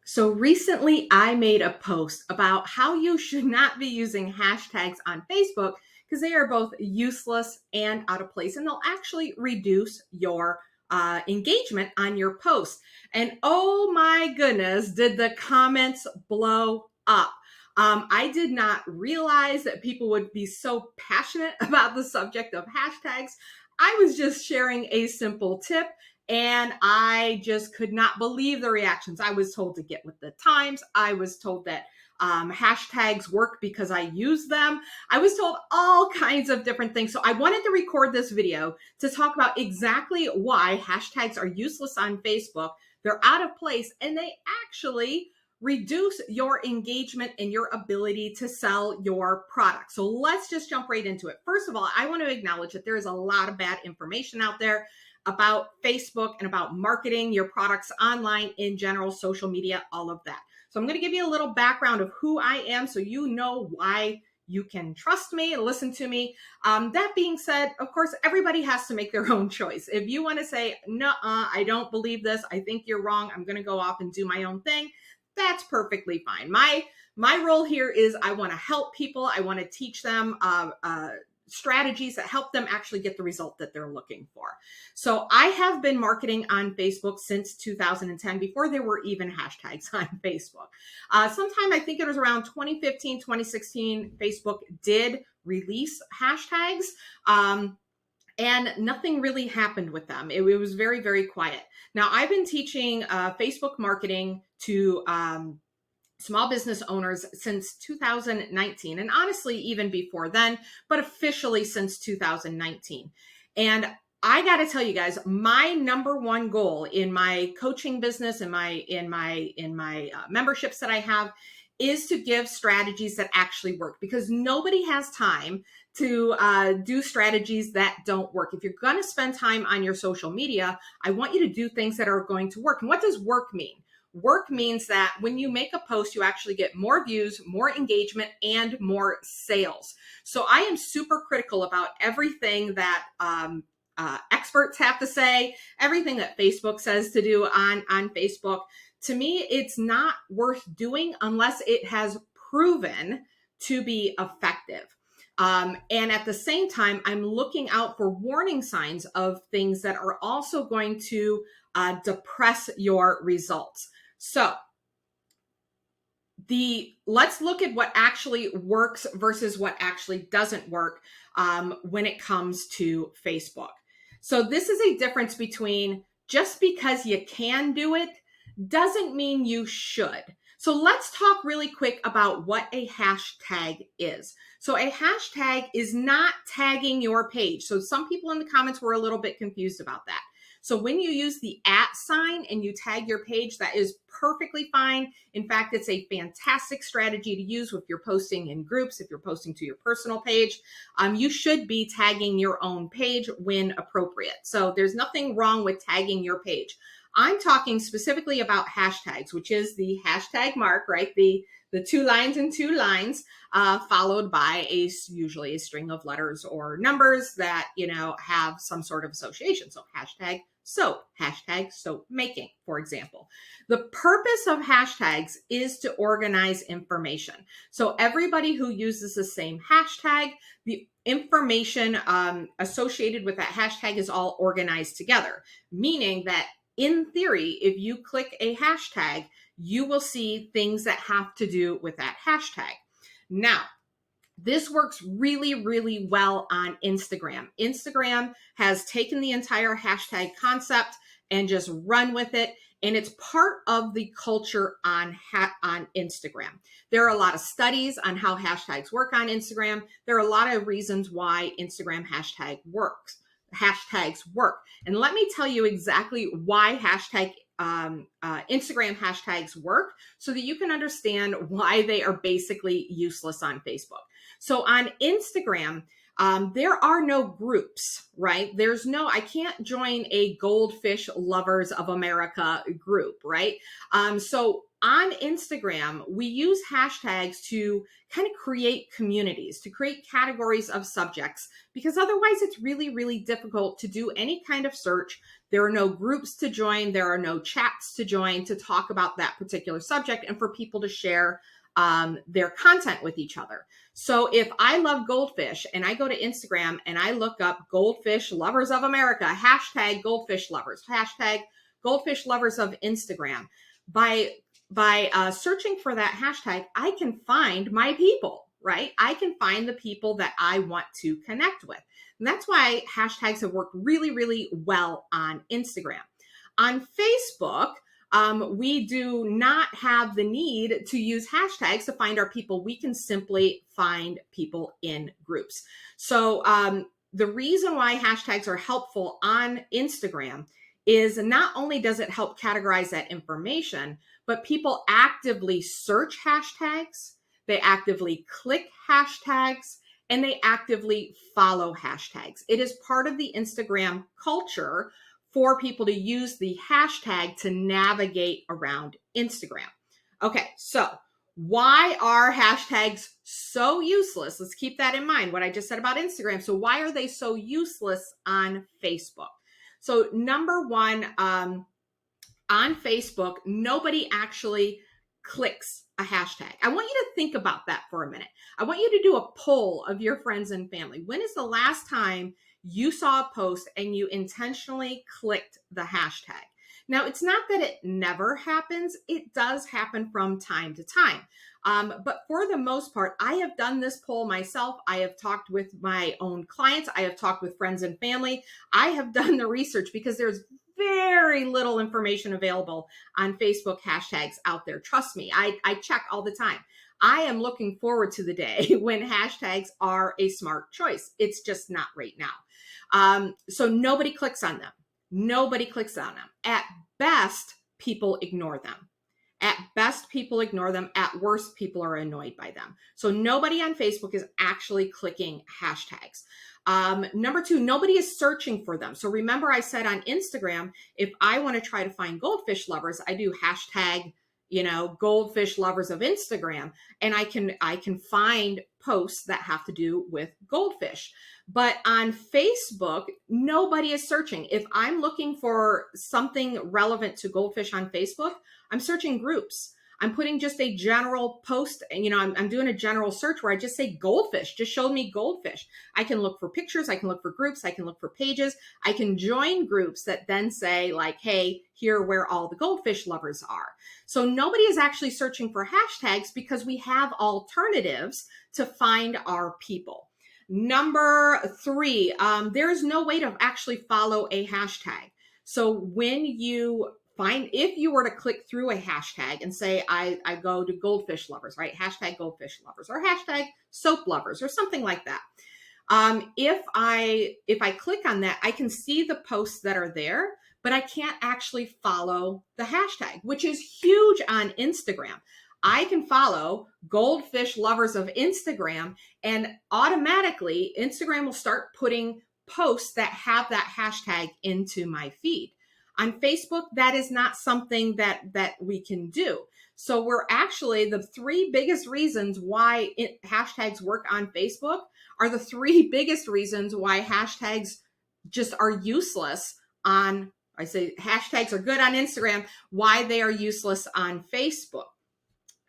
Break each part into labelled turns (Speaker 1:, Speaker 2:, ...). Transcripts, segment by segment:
Speaker 1: So recently I made a post about how you should not be using hashtags on Facebook because they are both useless and out of place, and they'll actually reduce your engagement on your post. And oh my goodness, did the comments blow up. I did not realize that people would be so passionate about the subject of hashtags. I was just sharing a simple tip and I just could not believe the reactions. I was told to get with the times. I was told that hashtags work because I use them. I was told all kinds of different things. So I wanted to record this video to talk about exactly why hashtags are useless on Facebook. They're out of place and they actually reduce your engagement and your ability to sell your product. So let's just jump right into it. First of all, I want to acknowledge that there is a lot of bad information out there about Facebook and about marketing your products online in general, social media, all of that. So I'm going to give you a little background of who I am so you know why you can trust me and listen to me. That being said, of course, everybody has to make their own choice. If you want to say, no, I don't believe this, I think you're wrong, I'm going to go off and do my own thing, that's perfectly fine. My role here is I want to help people. I want to teach them strategies that help them actually get the result that they're looking for. So I have been marketing on Facebook since 2010, before there were even hashtags on Facebook. Sometime, I think it was around 2015, 2016, Facebook did release hashtags. And nothing really happened with them. It was very, very quiet. Now, I've been teaching Facebook marketing to small business owners since 2019, and honestly, even before then, but officially since 2019. And I got to tell you guys, my number one goal in my coaching business, in my memberships that I have, is to give strategies that actually work, because nobody has time to do strategies that don't work. If you're going to spend time on your social media, I want you to do things that are going to work. And what does work mean? Work means that when you make a post, you actually get more views, more engagement, and more sales. So I am super critical about everything that experts have to say, everything that Facebook says to do on Facebook. To me, it's not worth doing unless it has proven to be effective. And at the same time, I'm looking out for warning signs of things that are also going to depress your results. So let's look at what actually works versus what actually doesn't work when it comes to Facebook. So this is a difference between just because you can do it doesn't mean you should. So let's talk really quick about what a hashtag is. So a hashtag is not tagging your page. So some people in the comments were a little bit confused about that. So when you use the @ sign and you tag your page, that is perfectly fine. In fact, it's a fantastic strategy to use if you're posting in groups, if you're posting to your personal page. You should be tagging your own page when appropriate. So there's nothing wrong with tagging your page. I'm talking specifically about hashtags, which is the hashtag mark, right? The 2 lines and 2 lines, followed by usually a string of letters or numbers that, have some sort of association. So hashtag soap, hashtag soap making, for example. The purpose of hashtags is to organize information. So everybody who uses the same hashtag, the information associated with that hashtag is all organized together, meaning that in theory, if you click a hashtag, you will see things that have to do with that hashtag. Now, this works really, really well on Instagram. Instagram has taken the entire hashtag concept and just run with it. And it's part of the culture on Instagram. There are a lot of studies on how hashtags work on Instagram. There are a lot of reasons why Instagram hashtags work. And let me tell you exactly why Instagram hashtags work so that you can understand why they are basically useless on Facebook. So on Instagram, there are no groups, right? I can't join a Goldfish Lovers of America group, right? So on Instagram, we use hashtags to kind of create communities, to create categories of subjects, because otherwise it's really, really difficult to do any kind of search. There are no groups to join. There are no chats to join to talk about that particular subject and for people to share their content with each other. So if I love goldfish and I go to Instagram and I look up goldfish lovers of America, hashtag goldfish lovers, hashtag goldfish lovers of Instagram, by searching for that hashtag, I can find my people, right? I can find the people that I want to connect with. And that's why hashtags have worked really, really well on Instagram. On Facebook, we do not have the need to use hashtags to find our people. We can simply find people in groups. So the reason why hashtags are helpful on Instagram is not only does it help categorize that information, but people actively search hashtags, they actively click hashtags, and they actively follow hashtags. It is part of the Instagram culture for people to use the hashtag to navigate around Instagram. Okay, so why are hashtags so useless? Let's keep that in mind, what I just said about Instagram. So why are they so useless on Facebook? So number one, on Facebook, nobody actually clicks a hashtag. I want you to think about that for a minute. I want you to do a poll of your friends and family. When is the last time you saw a post and you intentionally clicked the hashtag? Now, it's not that it never happens. It does happen from time to time. But for the most part, I have done this poll myself. I have talked with my own clients. I have talked with friends and family. I have done the research because there's very little information available on Facebook hashtags out there. Trust me, I check all the time. I am looking forward to the day when hashtags are a smart choice. It's just not right now. So nobody clicks on them. Nobody clicks on them. At best, people ignore them. At best, people ignore them. At worst, people are annoyed by them. So nobody on Facebook is actually clicking hashtags. Number two, nobody is searching for them. So remember I said on Instagram, if I want to try to find goldfish lovers, I do hashtag, goldfish lovers of Instagram, and I can find posts that have to do with goldfish. But on Facebook, nobody is searching. If I'm looking for something relevant to goldfish on Facebook, I'm searching groups. I'm putting just a general post, I'm doing a general search where I just say goldfish, just showed me goldfish. I can look for pictures, I can look for groups, I can look for pages, I can join groups that then say like, hey, here where all the goldfish lovers are. So nobody is actually searching for hashtags because we have alternatives to find our people. Number three, there is no way to actually follow a hashtag. So when if you were to click through a hashtag and say, I go to goldfish lovers, right? Hashtag goldfish lovers or hashtag soap lovers or something like that. If I click on that, I can see the posts that are there, but I can't actually follow the hashtag, which is huge on Instagram. I can follow goldfish lovers of Instagram, and automatically Instagram will start putting posts that have that hashtag into my feed. On Facebook, that is not something that we can do. So we're actually, the three biggest reasons why hashtags work on Facebook are the three biggest reasons why hashtags just are useless on, I say hashtags are good on Instagram, why they are useless on Facebook.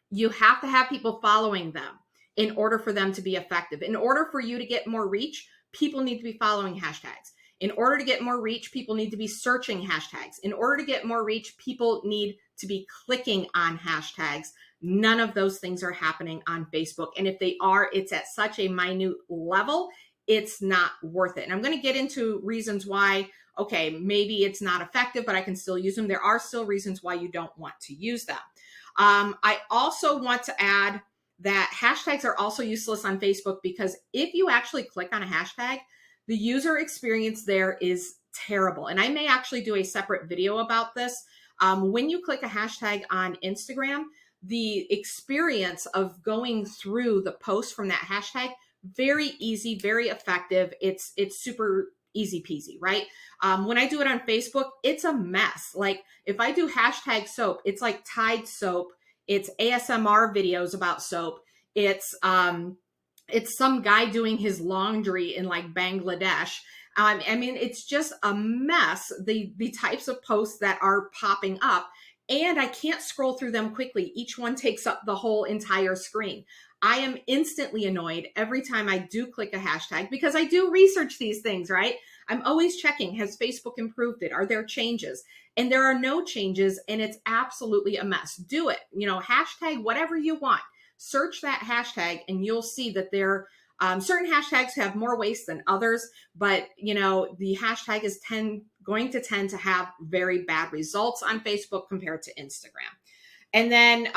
Speaker 1: You have to have people following them in order for them to be effective. In order for you to get more reach, people need to be following hashtags. In order to get more reach, people need to be searching hashtags. In order to get more reach, people need to be clicking on hashtags. None of those things are happening on Facebook. And if they are, it's at such a minute level, it's not worth it. And I'm going to get into reasons why, okay, maybe it's not effective, but I can still use them. There are still reasons why you don't want to use them. I also want to add that hashtags are also useless on Facebook because if you actually click on a hashtag, the user experience there is terrible. And I may actually do a separate video about this. When you click a hashtag on Instagram, the experience of going through the post from that hashtag, very easy, very effective. It's super easy peasy, right? When I do it on Facebook, it's a mess. Like if I do hashtag soap, it's like Tide soap It's ASMR videos about soap. It's some guy doing his laundry in like Bangladesh. I mean, it's just a mess, the types of posts that are popping up. And I can't scroll through them quickly. Each one takes up the whole entire screen. I am instantly annoyed every time I do click a hashtag because I do research these things, right? I'm always checking, has Facebook improved it? Are there changes? And there are no changes, and it's absolutely a mess. Do it. Hashtag whatever you want. Search that hashtag and you'll see that certain hashtags have more waste than others, but the hashtag is going to tend to have very bad results on Facebook compared to Instagram. And then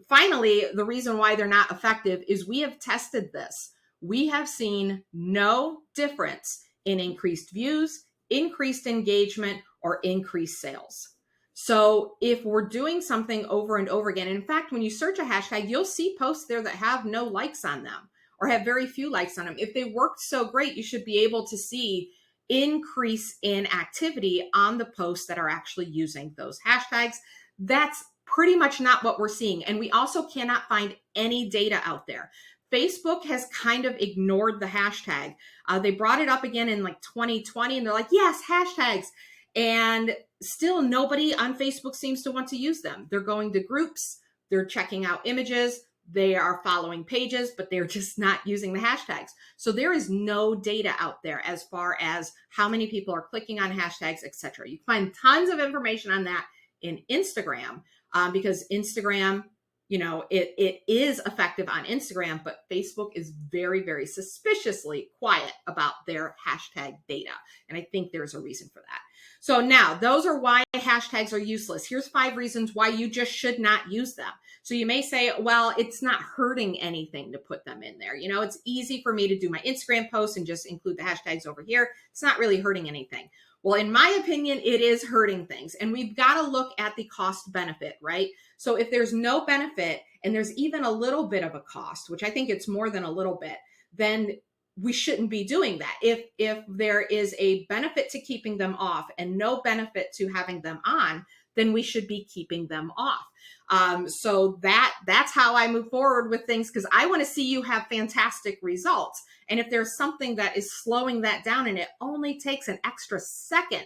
Speaker 1: finally, the reason why they're not effective is we have tested this. We have seen no difference in increased views, increased engagement, or increased sales. So if we're doing something over and over again, and in fact, when you search a hashtag, you'll see posts there that have no likes on them or have very few likes on them. If they worked so great, you should be able to see increase in activity on the posts that are actually using those hashtags. That's pretty much not what we're seeing. And we also cannot find any data out there. Facebook has kind of ignored the hashtag. They brought it up again in like 2020 and they're like, yes, hashtags. And still nobody on Facebook seems to want to use them. They're going to groups, they're checking out images, they are following pages, but they're just not using the hashtags. So there is no data out there as far as how many people are clicking on hashtags, etc. You can find tons of information on that in Instagram because Instagram, it is effective on Instagram, but Facebook is very, very suspiciously quiet about their hashtag data. And I think there's a reason for that. So now those are why hashtags are useless. Here's 5 reasons why you just should not use them. So you may say, well, it's not hurting anything to put them in there. It's easy for me to do my Instagram posts and just include the hashtags over here. It's not really hurting anything. Well, in my opinion, it is hurting things. And we've got to look at the cost benefit, right? So if there's no benefit and there's even a little bit of a cost, which I think it's more than a little bit, then we shouldn't be doing that. If there is a benefit to keeping them off and no benefit to having them on, then we should be keeping them off. So that's how I move forward with things, because I want to see you have fantastic results. And if there's something that is slowing that down and it only takes an extra second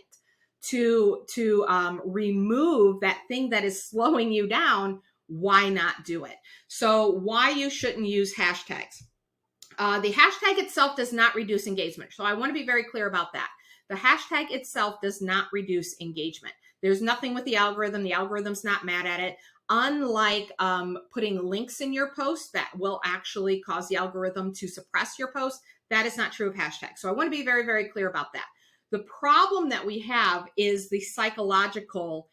Speaker 1: to remove that thing that is slowing you down, why not do it? So why you shouldn't use hashtags. The hashtag itself does not reduce engagement. So I want to be very clear about that. The hashtag itself does not reduce engagement. There's nothing with the algorithm. The algorithm's not mad at it. Unlike putting links in your post that will actually cause the algorithm to suppress your post, that is not true of hashtags. So I want to be very, very clear about that. The problem that we have is the psychological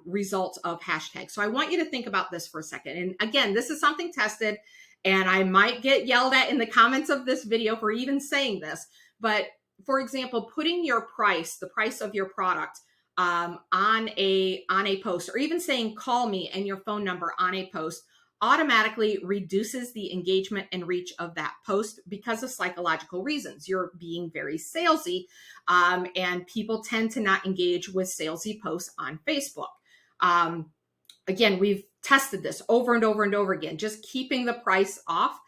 Speaker 1: results of hashtags. So I want you to think about this for a second. And again, this is something tested, and I might get yelled at in the comments of this video for even saying this. But for example, putting your price, the price of your product, on a post, or even saying call me and your phone number on a post, automatically reduces the engagement and reach of that post because of psychological reasons. You're being very salesy, and people tend to not engage with salesy posts on Facebook. Again, we've tested this over and over and over again. Just keeping the price off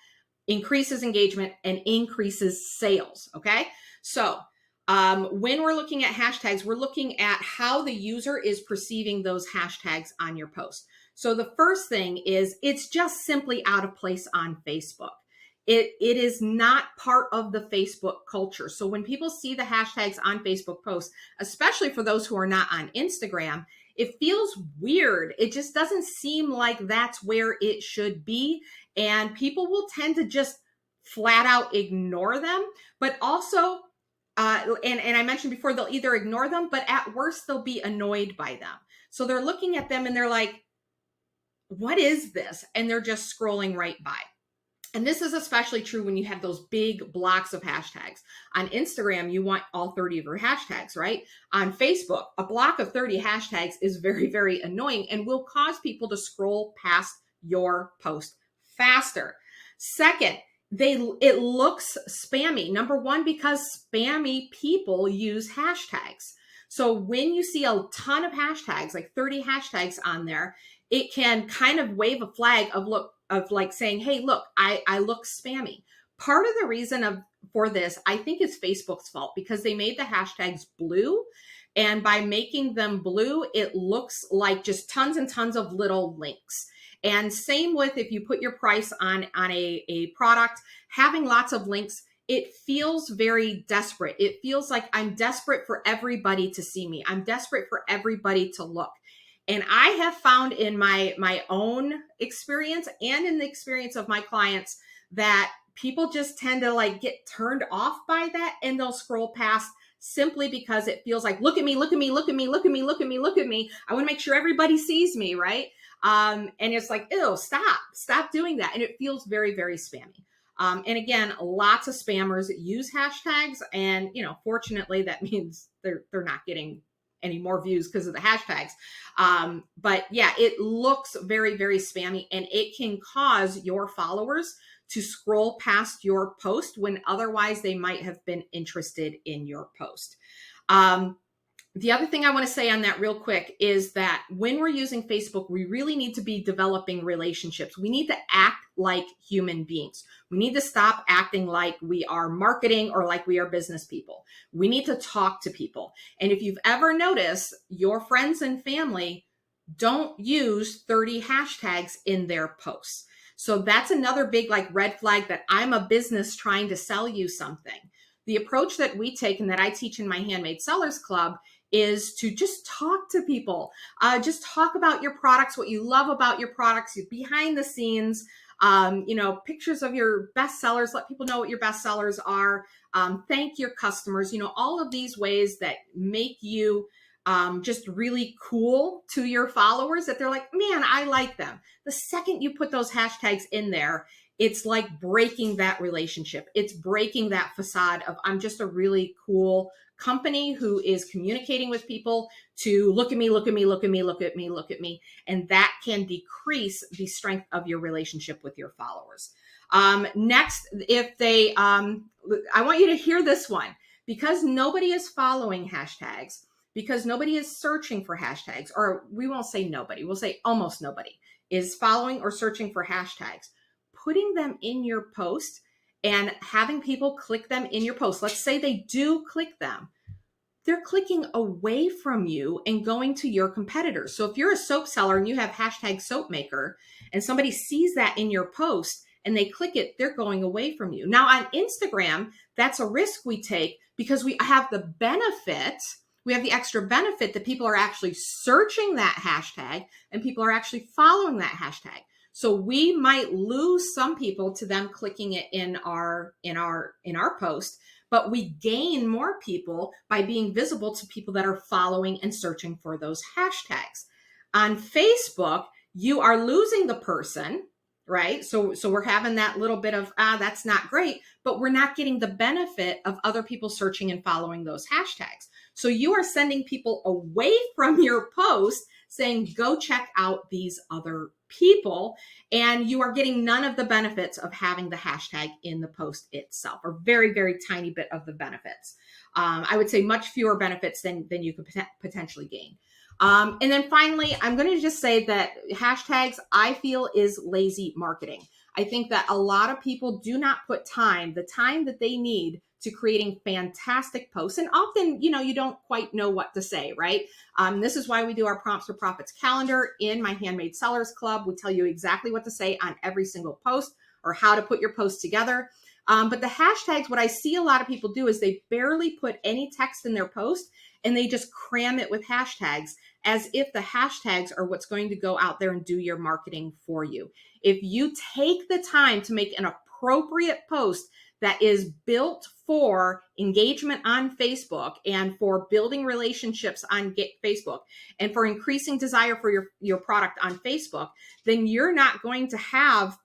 Speaker 1: increases engagement and increases sales. Okay, so when we're looking at hashtags, we're looking at how the user is perceiving those hashtags on your post. So the first thing is it's just simply out of place on Facebook. It is not part of the Facebook culture. So when people see the hashtags on Facebook posts, especially for those who are not on Instagram, it feels weird. It just doesn't seem like that's where it should be. And people will tend to just flat out ignore them, but also and I mentioned before, they'll either ignore them, but at worst, they'll be annoyed by them. So they're looking at them and they're like, what is this? And they're just scrolling right by. And this is especially true when you have those big blocks of hashtags. On Instagram, you want all 30 of your hashtags, right? On Facebook, a block of 30 hashtags is very, very annoying and will cause people to scroll past your post faster. Second, it looks spammy. Number one, because spammy people use hashtags. So when you see a ton of hashtags, like 30 hashtags on there, it can kind of wave a flag of like saying, hey, look, I look spammy. Part of the reason for this, I think, is Facebook's fault, because they made the hashtags blue. And by making them blue, it looks like just tons and tons of little links. And same with if you put your price on a product, having lots of links, it feels very desperate. It feels like I'm desperate for everybody to see me. I'm desperate for everybody to look. And I have found in my own experience and in the experience of my clients that people just tend to like get turned off by that, and they'll scroll past simply because it feels like, look at me, look at me, look at me, look at me, look at me, look at me. I want to make sure everybody sees me, right? And it's like, ew, stop doing that. And it feels very, very spammy. And again, lots of spammers use hashtags, and fortunately, that means they're not getting any more views because of the hashtags. But yeah, it looks very, very spammy, and it can cause your followers to scroll past your post when otherwise they might have been interested in your post. The other thing I want to say on that real quick is that when we're using Facebook, we really need to be developing relationships. We need to act like human beings. We need to stop acting like we are marketing or like we are business people. We need to talk to people. And if you've ever noticed, your friends and family don't use 30 hashtags in their posts. So that's another big like red flag that I'm a business trying to sell you something. The approach that we take and that I teach in my Handmade Sellers Club is to just talk to people. Just talk about your products, what you love about your products, behind the scenes, pictures of your best sellers, let people know what your best sellers are, thank your customers, all of these ways that make you just really cool to your followers, that they're like, man, I like them. The second you put those hashtags in there, it's like breaking that relationship. It's breaking that facade of I'm just a really cool company who is communicating with people to look at me, look at me, look at me, look at me, look at me. And that can decrease the strength of your relationship with your followers. Next, if they, I want you to hear this one, because nobody is following hashtags, because nobody is searching for hashtags, or we won't say nobody, we'll say almost nobody is following or searching for hashtags. Putting them in your post and having people click them in your post. Let's say they do click them. They're clicking away from you and going to your competitors. So if you're a soap seller and you have hashtag soap maker and somebody sees that in your post and they click it, they're going away from you. Now on Instagram, that's a risk we take because we have the benefit, we have the extra benefit that people are actually searching that hashtag and people are actually following that hashtag. So we might lose some people to them clicking it in our post, but we gain more people by being visible to people that are following and searching for those hashtags. On Facebook, you are losing the person, right? So we're having that little bit of, that's not great, but we're not getting the benefit of other people searching and following those hashtags. So you are sending people away from your post saying, go check out these other people, and you are getting none of the benefits of having the hashtag in the post itself, or very, very tiny bit of the benefits. I would say much fewer benefits than you could potentially gain. And then finally, I'm going to just say that hashtags, I feel, is lazy marketing. I think that a lot of people do not put the time that they need to creating fantastic posts. And often, you don't quite know what to say, right? This is why we do our Prompts for Profits calendar in my Handmade Sellers Club. We tell you exactly what to say on every single post or how to put your post together. But the hashtags, what I see a lot of people do is they barely put any text in their post and they just cram it with hashtags as if the hashtags are what's going to go out there and do your marketing for you. If you take the time to make an appropriate post that is built for engagement on Facebook and for building relationships on Facebook and for increasing desire for your product on Facebook, then you're not going to have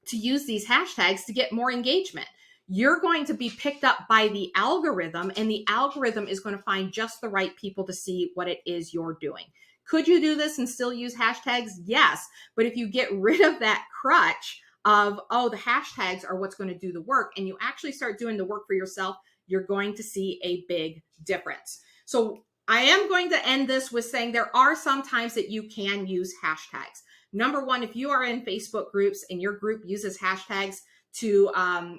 Speaker 1: to use these hashtags to get more engagement. You're going to be picked up by the algorithm, and the algorithm is going to find just the right people to see what it is you're doing. Could you do this and still use hashtags? Yes. But if you get rid of that crutch of, the hashtags are what's going to do the work, and you actually start doing the work for yourself, you're going to see a big difference. So I am going to end this with saying there are some times that you can use hashtags. Number one, if you are in Facebook groups and your group uses hashtags to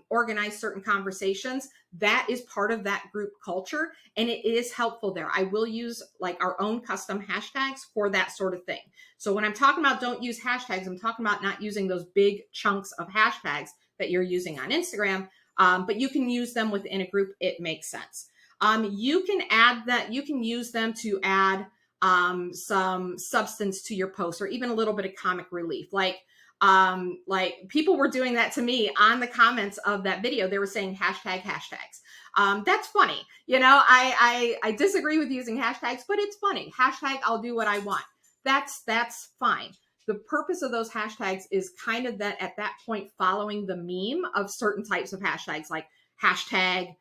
Speaker 1: organize certain conversations, that is part of that group culture, and it is helpful there. I will use like our own custom hashtags for that sort of thing. So when I'm talking about don't use hashtags, I'm talking about not using those big chunks of hashtags that you're using on Instagram, but you can use them within a group. It makes sense. You can add that, you can use them to add some substance to your post, or even a little bit of comic relief. Like people were doing that to me on the comments of that video. They were saying hashtags. That's funny. You know, I disagree with using hashtags, but it's funny. Hashtag, I'll do what I want. That's fine. The purpose of those hashtags is kind of that at that point following the meme of certain types of hashtags, like hashtag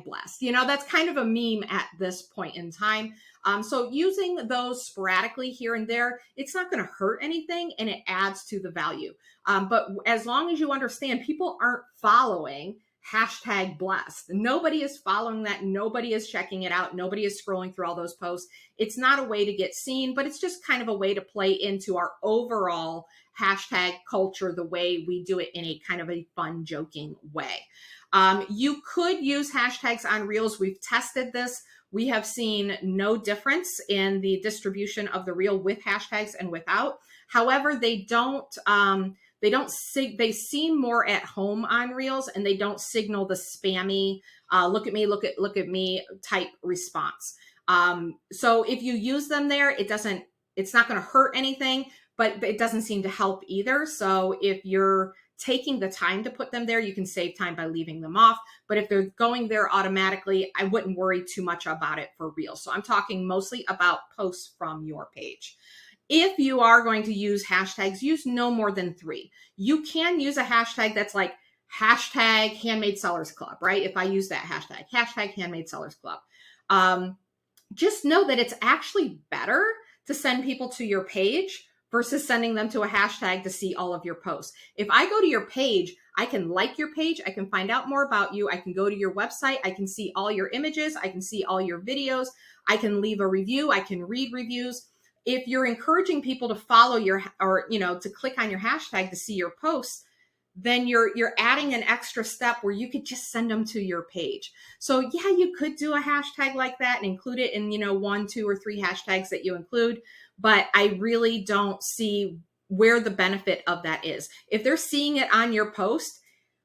Speaker 1: blessed. You know, that's kind of a meme at this point in time. So using those sporadically here and there, it's not going to hurt anything, and it adds to the value. But as long as you understand, people aren't following hashtag blessed. Nobody is following that. Nobody is checking it out. Nobody is scrolling through all those posts. It's not a way to get seen, but it's just kind of a way to play into our overall hashtag culture, the way we do it in a kind of a fun, joking way. You could use hashtags on Reels. We've tested this. We have seen no difference in the distribution of the reel with hashtags and without. However, they seem more at home on Reels, and they don't signal the spammy, look at me type response. So if you use them there, it's not going to hurt anything, but it doesn't seem to help either. So if you're taking the time to put them there, you can save time by leaving them off. But if they're going there automatically, I wouldn't worry too much about it for Reels. So I'm talking mostly about posts from your page. If you are going to use hashtags, use no more than 3. You can use a hashtag that's like hashtag Handmade Sellers Club, right? If I use that hashtag Handmade Sellers Club, just know that it's actually better to send people to your page versus sending them to a hashtag to see all of your posts. If I go to your page, I can like your page, I can find out more about you, I can go to your website, I can see all your images, I can see all your videos, I can leave a review, I can read reviews. If you're encouraging people to follow to click on your hashtag to see your posts, then you're adding an extra step where you could just send them to your page. So yeah, you could do a hashtag like that and include it in, 1, 2, or 3 hashtags that you include, but I really don't see where the benefit of that is. If they're seeing it on your post,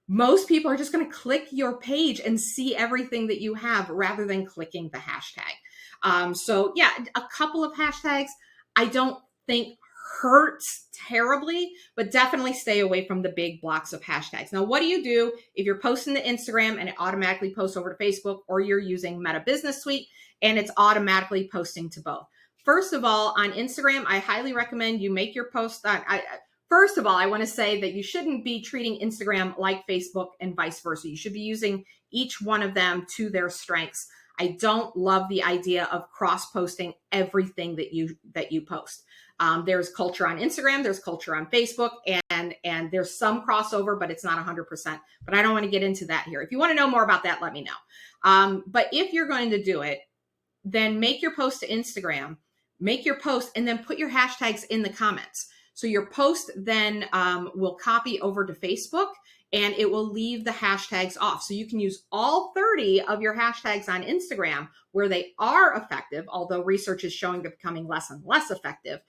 Speaker 1: most people are just going to click your page and see everything that you have rather than clicking the hashtag. So yeah, a couple of hashtags I don't think hurts terribly, but definitely stay away from the big blocks of hashtags. Now, what do you do if you're posting to Instagram and it automatically posts over to Facebook, or you're using Meta Business Suite and it's automatically posting to both? First of all, on Instagram, I highly recommend you make your post on. First of all, I want to say that you shouldn't be treating Instagram like Facebook and vice versa. You should be using each one of them to their strengths. I don't love the idea of cross-posting everything that you post. There's culture on Instagram, there's culture on Facebook, and there's some crossover, but it's not 100%. But I don't want to get into that here. If you want to know more about that, let me know. But if you're going to do it, then make your post to Instagram, make your post, and then put your hashtags in the comments. So your post then will copy over to Facebook, and it will leave the hashtags off. So you can use all 30 of your hashtags on Instagram where they are effective, although research is showing they're becoming less and less effective.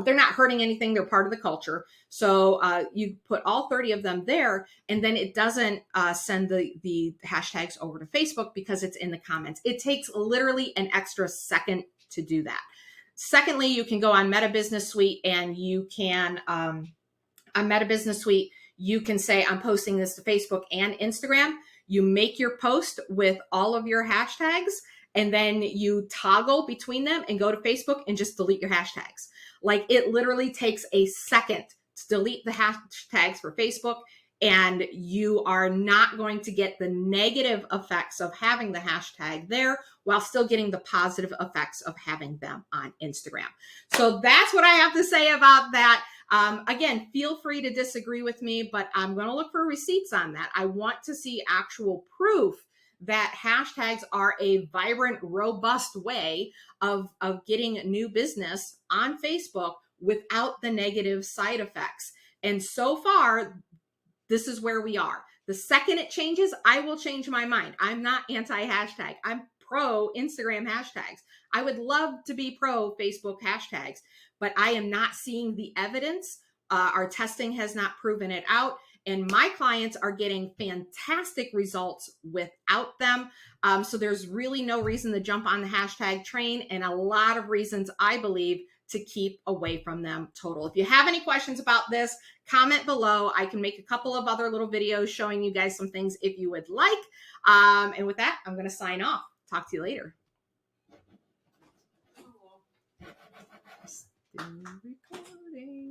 Speaker 1: They're not hurting anything. They're part of the culture. So you put all 30 of them there, and then it doesn't send the hashtags over to Facebook because it's in the comments. It takes literally an extra second to do that. Secondly, you can go on Meta Business Suite, and you can, on Meta Business Suite, you can say, I'm posting this to Facebook and Instagram. You make your post with all of your hashtags, and then you toggle between them and go to Facebook and just delete your hashtags. Like, it literally takes a second to delete the hashtags for Facebook, and you are not going to get the negative effects of having the hashtag there while still getting the positive effects of having them on Instagram. So that's what I have to say about that. Again, feel free to disagree with me, but I'm going to look for receipts on that. I want to see actual proof that hashtags are a vibrant, robust way of getting new business on Facebook without the negative side effects. And so far, this is where we are. The second it changes, I will change my mind. I'm not anti hashtag. I'm pro Instagram hashtags. I would love to be pro Facebook hashtags, but I am not seeing the evidence. Our testing has not proven it out. And my clients are getting fantastic results without them. So there's really no reason to jump on the hashtag train, and a lot of reasons, I believe, to keep away from them total. If you have any questions about this, comment below. I can make a couple of other little videos showing you guys some things if you would like. And with that, I'm going to sign off. Talk to you later. Still recording.